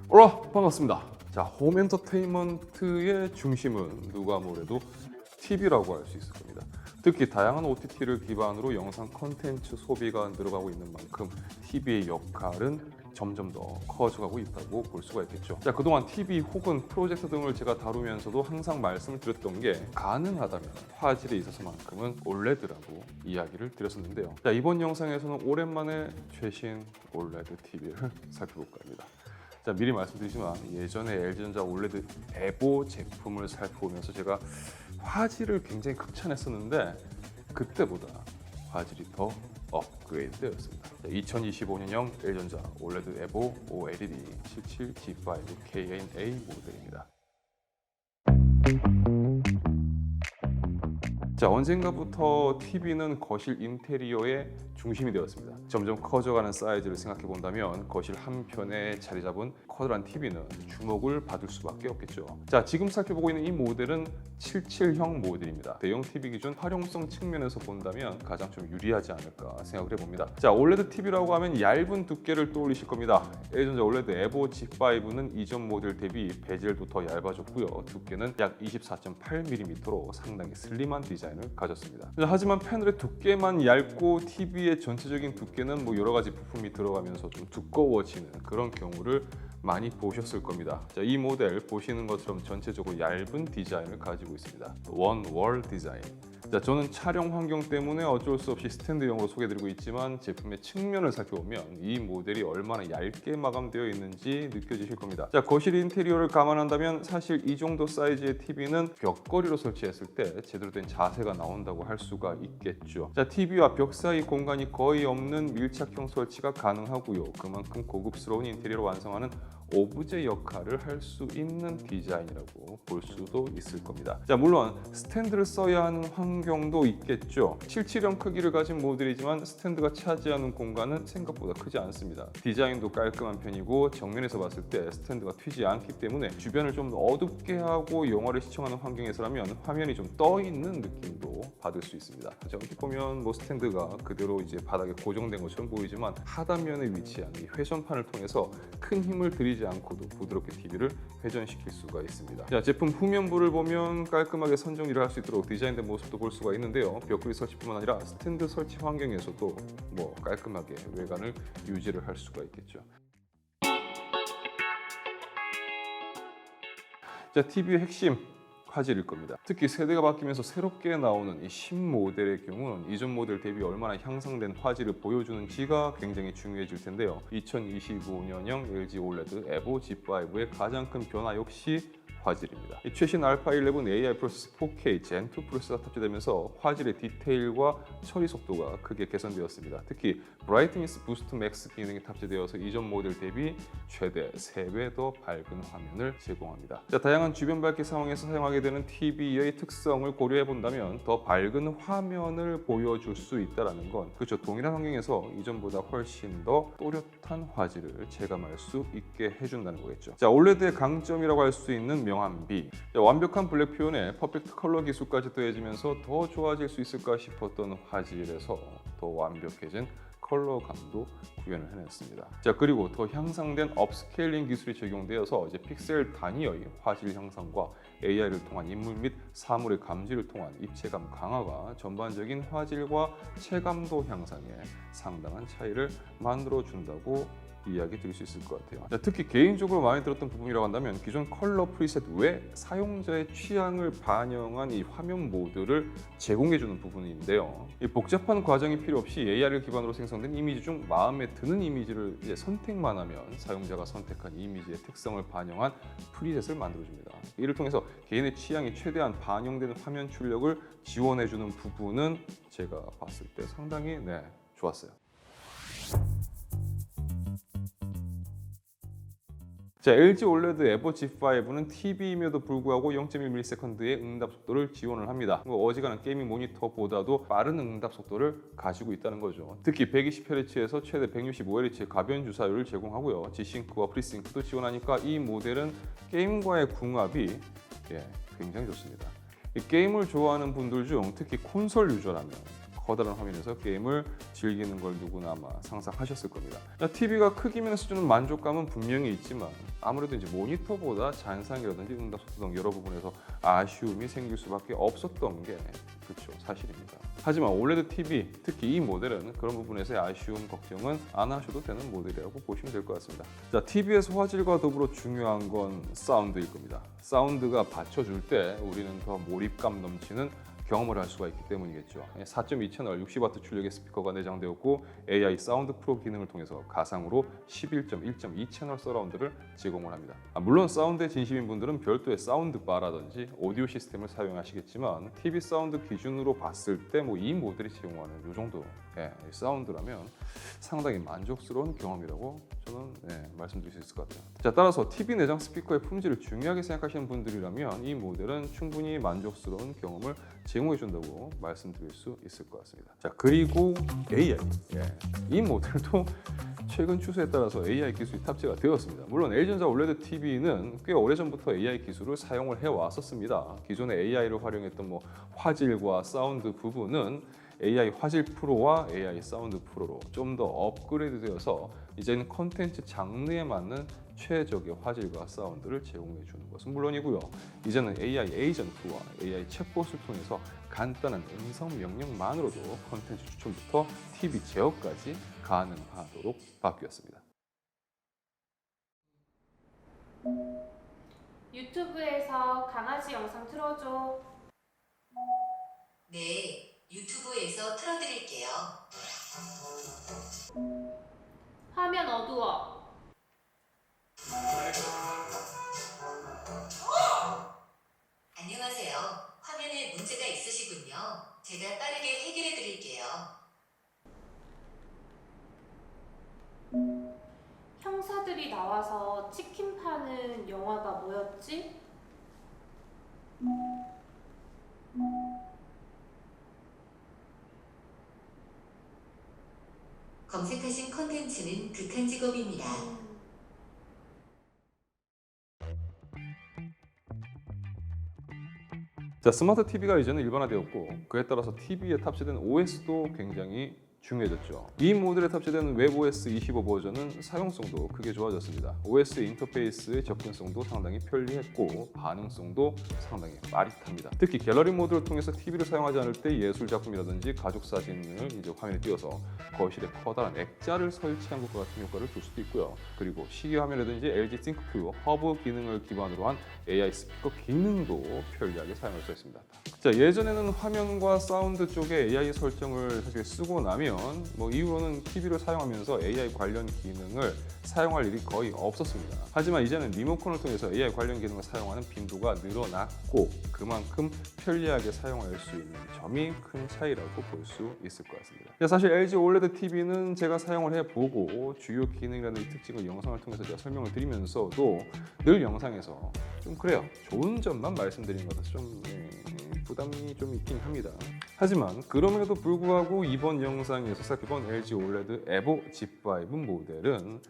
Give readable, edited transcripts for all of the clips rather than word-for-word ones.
반갑습니다. 자, 홈 엔터테인먼트의 중심은 누가 뭐래도 TV라고 할 수 있을 겁니다. 특히 다양한 OTT를 기반으로 영상 컨텐츠 소비가 늘어가고 있는 만큼 TV의 역할은 점점 더 커져가고 있다고 볼 수가 있겠죠. 자, 그동안 TV 혹은 프로젝터 등을 제가 다루면서도 항상 말씀을 드렸던 게 가능하다면 화질에 있어서만큼은 OLED라고 이야기를 드렸었는데요. 자, 이번 영상에서는 오랜만에 최신 OLED TV를 살펴볼까 합니다. 자, 미리 말씀드리지만 예전에 LG전자 OLED 에보 제품을 살펴보면서 제가 화질을 굉장히 극찬했었는데 그때보다 화질이 더 업그레이드 되었습니다. 2025년형 LG전자 OLED 에보 OLED 77G5 KNA 모델입니다. 자, 언젠가부터 TV는 거실 인테리어의 중심이 되었습니다. 점점 커져가는 사이즈를 생각해 본다면 거실 한편에 자리 잡은 커다란 TV는 주목을 받을 수밖에 없겠죠. 자, 지금 살펴보고 있는 이 모델은 77형 모델입니다. 대형 TV 기준 활용성 측면에서 본다면 가장 좀 유리하지 않을까 생각을 해봅니다. 자, OLED TV라고 하면 얇은 두께를 떠올리실 겁니다. LG전자 OLED 에보 G5는 이전 모델 대비 베젤도 더 얇아졌고요. 두께는 약 24.8mm로 상당히 슬림한 디자인을 가졌습니다. 하지만 패널의 두께만 얇고 TV의 전체적인 두께는 여러 가지 부품이 들어가면서 좀 두꺼워지는 그런 경우를 많이 보셨을 겁니다. 자, 이 모델 보시는 것처럼 전체적으로 얇은 디자인을 가지고 있습니다. 원월 디자인. 자, 저는 촬영 환경 때문에 어쩔 수 없이 스탠드형으로 소개해드리고 있지만 제품의 측면을 살펴보면 이 모델이 얼마나 얇게 마감되어 있는지 느껴지실 겁니다. 자, 거실 인테리어를 감안한다면 사실 이 정도 사이즈의 TV는 벽걸이로 설치했을 때 제대로 된 자세가 나온다고 할 수가 있겠죠. 자, TV와 벽 사이 공간이 거의 없는 밀착형 설치가 가능하고요. 그만큼 고급스러운 인테리어를 완성하는 오브제 역할을 할 수 있는 디자인이라고 볼 수도 있을 겁니다. 자, 물론 스탠드를 써야 하는 환경도 있겠죠. 77형 크기를 가진 모델이지만 스탠드가 차지하는 공간은 생각보다 크지 않습니다. 디자인도 깔끔한 편이고 정면에서 봤을 때 스탠드가 튀지 않기 때문에 주변을 좀 어둡게 하고 영화를 시청하는 환경에서라면 화면이 좀 떠 있는 느낌도 받을 수 있습니다. 자, 어떻게 보면 스탠드가 그대로 이제 바닥에 고정된 것처럼 보이지만 하단면에 위치한 이 회전판을 통해서 큰 힘을 들이지 않고도 부드럽게 TV를 회전시킬 수가 있습니다. 자, 제품 후면부를 보면 깔끔하게 선정리를 할 수 있도록 디자인된 모습도 볼 수가 있는데요. 벽걸이 설치뿐만 아니라 스탠드 설치 환경에서도 깔끔하게 외관을 유지를 할 수가 있겠죠. 자, TV의 핵심 화질일 겁니다. 특히 세대가 바뀌면서 새롭게 나오는 이 신모델의 경우는 이전 모델 대비 얼마나 향상된 화질을 보여주는지가 굉장히 중요해질 텐데요. 2025년형 LG OLED 에보 G5의 가장 큰 변화 역시 화질입니다. 최신 알파 11 AI 프로세서 4K Gen 2 프로세서가 탑재되면서 화질의 디테일과 처리 속도가 크게 개선되었습니다. 특히 브라이트니스 부스트 맥스 기능이 탑재되어서 이전 모델 대비 최대 3배 더 밝은 화면을 제공합니다. 자, 다양한 주변 밝기 상황에서 사용하게 되는 TV의 특성을 고려해 본다면 더 밝은 화면을 보여줄 수 있다는 건 그렇죠. 동일한 환경에서 이전보다 훨씬 더 또렷한 화질을 체감할 수 있게 해준다는 거겠죠. 자, OLED의 강점이라고 할 수 있는 명암비. 자, 완벽한 블랙 표현에 퍼펙트 컬러 기술까지 더해지면서 더 좋아질 수 있을까 싶었던 화질에서 더 완벽해진 컬러감도 구현을 해냈습니다. 자, 그리고 더 향상된 업스케일링 기술이 적용되어서 이제 픽셀 단위의 화질 향상과 AI를 통한 인물 및 사물의 감지를 통한 입체감 강화가 전반적인 화질과 체감도 향상에 상당한 차이를 만들어 준다고 이야기 드릴 수 있을 것 같아요. 자, 특히 개인적으로 마음에 들었던 부분이라고 한다면 기존 컬러 프리셋 외 사용자의 취향을 반영한 이 화면 모드를 제공해주는 부분인데요. 이 복잡한 과정이 필요 없이 AI를 기반으로 생성된 이미지 중 마음에 드는 이미지를 이제 선택만 하면 사용자가 선택한 이미지의 특성을 반영한 프리셋을 만들어줍니다. 이를 통해서 개인의 취향이 최대한 반영되는 화면 출력을 지원해주는 부분은 제가 봤을 때 상당히 좋았어요. 자, LG OLED 에보 G5는 TV임에도 불구하고 0.1ms의 응답 속도를 지원을 합니다. 어지간한 게이밍 모니터보다도 빠른 응답 속도를 가지고 있다는 거죠. 특히 120Hz에서 최대 165Hz의 가변 주사율을 제공하고요. G싱크와 프리싱크도 지원하니까 이 모델은 게임과의 궁합이 굉장히 좋습니다. 게임을 좋아하는 분들 중 특히 콘솔 유저라면 커다란 화면에서 게임을 즐기는 걸 누구나 아마 상상하셨을 겁니다. TV가 크기면 수준은 만족감은 분명히 있지만 아무래도 이제 모니터보다 잔상이라든지 응답속도 등 여러 부분에서 아쉬움이 생길 수밖에 없었던 게 그렇죠, 사실입니다. 하지만 OLED TV, 특히 이 모델은 그런 부분에서의 아쉬움, 걱정은 안 하셔도 되는 모델이라고 보시면 될 것 같습니다. 자, TV에서 화질과 더불어 중요한 건 사운드일 겁니다. 사운드가 받쳐줄 때 우리는 더 몰입감 넘치는 경험을 할 수가 있기 때문이겠죠. 4.2 채널 60W 출력의 스피커가 내장되었고 AI 사운드 프로 기능을 통해서 가상으로 11.1.2 채널 서라운드를 제공을 합니다. 물론 사운드에 진심인 분들은 별도의 사운드 바라든지 오디오 시스템을 사용하시겠지만 TV 사운드 기준으로 봤을 때 이 모델이 제공하는 이 정도 사운드라면 상당히 만족스러운 경험이라고 저는 말씀드릴 수 있을 것 같아요. 자, 따라서 TV 내장 스피커의 품질을 중요하게 생각하시는 분들이라면 이 모델은 충분히 만족스러운 경험을 제공해 준다고 말씀드릴 수 있을 것 같습니다. 자, 그리고 AI. 이 모델도 최근 추세에 따라서 AI 기술이 탑재가 되었습니다. 물론 LG전자 OLED TV는 꽤 오래전부터 AI 기술을 사용을 해왔었습니다. 기존의 AI를 활용했던 화질과 사운드 부분은 AI 화질 프로와 AI 사운드 프로로 좀 더 업그레이드 되어서 이제는 콘텐츠 장르에 맞는 최적의 화질과 사운드를 제공해 주는 것은 물론이고요. 이제는 AI 에이전트와 AI 챗봇을 통해서 간단한 음성 명령만으로도 콘텐츠 추천부터 TV 제어까지 가능하도록 바뀌었습니다. 유튜브에서 강아지 영상 틀어줘. 네, 유튜브에서 틀어드릴게요. 화면 어두워. 안녕하세요. 화면에 문제가 있으시군요. 제가 빠르게 해결해 드릴게요. 형사들이 나와서 치킨 파는 영화가 뭐였지? 검색하신 컨텐츠는 극한 직업입니다. 자, 스마트 TV가 이제는 일반화되었고 그에 따라서 TV에 탑재된 OS도 굉장히 중요해졌죠. 이 모델에 탑재된 웹OS 25 버전은 사용성도 크게 좋아졌습니다. OS 인터페이스의 접근성도 상당히 편리했고 반응성도 상당히 빠릿합니다. 특히 갤러리 모드를 통해서 TV를 사용하지 않을 때 예술 작품이라든지 가족 사진을 이제 화면에 띄워서 거실에 커다란 액자를 설치한 것과 같은 효과를 줄 수도 있고요. 그리고 시계 화면이라든지 LG 싱크2 허브 기능을 기반으로 한 AI 스피커 기능도 편리하게 사용할 수 있습니다. 자, 예전에는 화면과 사운드 쪽에 AI 설정을 사실 쓰고 나면 이후로는 TV를 사용하면서 AI 관련 기능을 사용할 일이 거의 없었습니다. 하지만 이제는 리모컨을 통해서 AI 관련 기능을 사용하는 빈도가 늘어났고 그만큼 편리하게 사용할 수 있는 점이 큰 차이라고 볼 수 있을 것 같습니다. 사실 LG OLED TV는 제가 사용을 해보고 주요 기능이라는 특징을 영상을 통해서 제가 설명을 드리면서도 늘 영상에서 좀 그래요. 좋은 점만 말씀드리는 것 같아서 좀 부담이 좀 있긴 합니다. 하지만 그럼에도 불구하고 이번 영상에서 살펴본 LG OLED EVO G5 모델은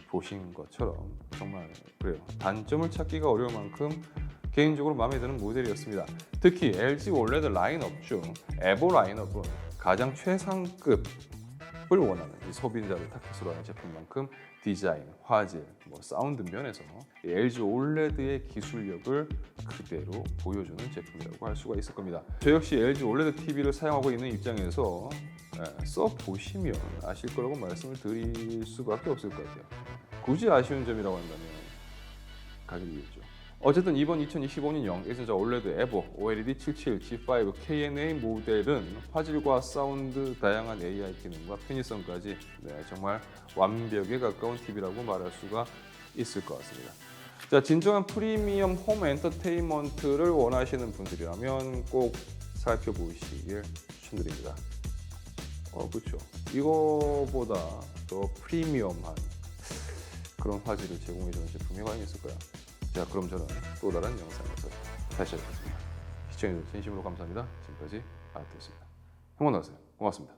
보신 것처럼 정말 그래요. 단점을 찾기가 어려울 만큼 개인적으로 마음에 드는 모델이었습니다. 특히 LG OLED 라인업 중 EVO 라인업은 가장 최상급을 원하는 이 소비자를 타깃으로 하는 제품만큼 디자인, 화질, 사운드 면에서 LG OLED의 기술력을 그대로 보여주는 제품이라고 할 수가 있을 겁니다. 저 역시 LG OLED TV를 사용하고 있는 입장에서 써보시면 아실 거라고 말씀을 드릴 수밖에 없을 것 같아요. 굳이 아쉬운 점이라고 한다면 가격이겠죠. 어쨌든 이번 2025년형 LG전자 OLED EVO OLED 77 G5 KNA 모델은 화질과 사운드, 다양한 AI 기능과 편의성까지 정말 완벽에 가까운 TV라고 말할 수가 있을 것 같습니다. 자, 진정한 프리미엄 홈 엔터테인먼트를 원하시는 분들이라면 꼭 살펴보시길 추천드립니다. 그렇죠. 이거보다 더 프리미엄한 그런 화질을 제공해주는 제품이 과연 있을까요? 자, 그럼 저는 또 다른 영상에서 다시 찾아뵙겠습니다. 시청해주셔서 진심으로 감사합니다. 지금까지 아트였습니다. 행운 나세요. 고맙습니다.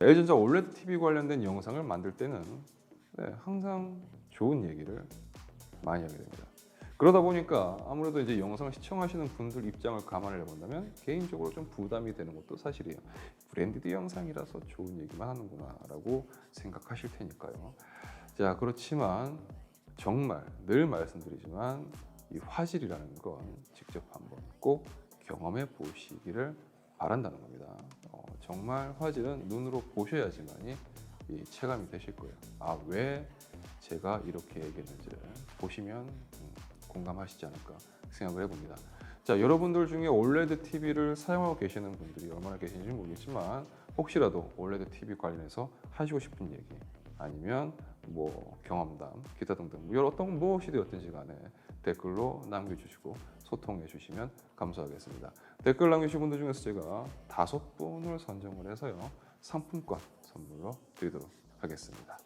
LG전자 OLED TV 관련된 영상을 만들 때는 항상 좋은 얘기를 많이 하게 됩니다. 그러다 보니까 아무래도 이제 영상을 시청하시는 분들 입장을 감안을 해본다면 개인적으로 좀 부담이 되는 것도 사실이에요. 브랜디드 영상이라서 좋은 얘기만 하는구나라고 생각하실 테니까요. 자, 그렇지만 정말 늘 말씀드리지만 이 화질이라는 건 직접 한번 꼭 경험해 보시기를 바란다는 겁니다. 정말 화질은 눈으로 보셔야지만이 이 체감이 되실 거예요. 아, 왜 제가 이렇게 얘기했는지를 보시면 공감하시지 않을까 생각을 해봅니다. 자, 여러분들 중에 OLED TV를 사용하고 계시는 분들이 얼마나 계신지 모르겠지만 혹시라도 OLED TV 관련해서 하시고 싶은 얘기 아니면 뭐 경험담, 기타 등등 뭐 어떤 무엇이 되었든지 간에 댓글로 남겨주시고 소통해 주시면 감사하겠습니다. 댓글 남겨주신 분들 중에서 제가 5분을 선정을 해서요 상품권 선물로 드리도록 하겠습니다.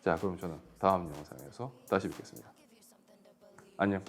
자, 그럼 저는 다음 영상에서 다시 뵙겠습니다. 안녕.